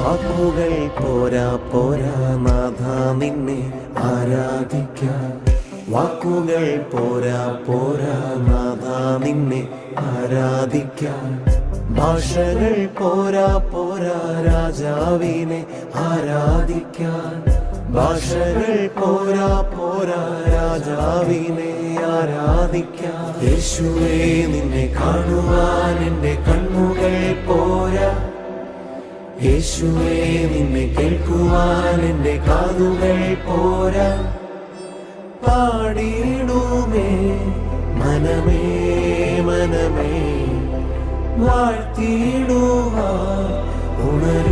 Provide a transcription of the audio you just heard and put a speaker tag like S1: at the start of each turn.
S1: വാക്കുകൾ പോരാ പോരാ നാഥ നിന്നെ ആരാധിക്കാൻ. വാക്കുകൾ പോരാ പോരാ നാഥ നിന്നെ ആരാധിക്കാൻ. ഭാഷകൾ പോരാ പോരാ രാജാവിനെ ആരാധിക്കാൻ. ഭാഷകൾ പോരാ പോരാ രാജാവിനെ ആരാധിക്കാൻ. യേശുവേ നിന്നെ കാണുവാൻ എൻ്റെ കണ്ണുകൾ പോരാ. യേശുവേ നിന്നെ കേൾക്കുവാൻ എൻ്റെ കാതുകൾ പോരാ. പാടിയിടുമേ മനമേ മനമേ വാഴ്ത്തിയിടുവാൻ ഉണരും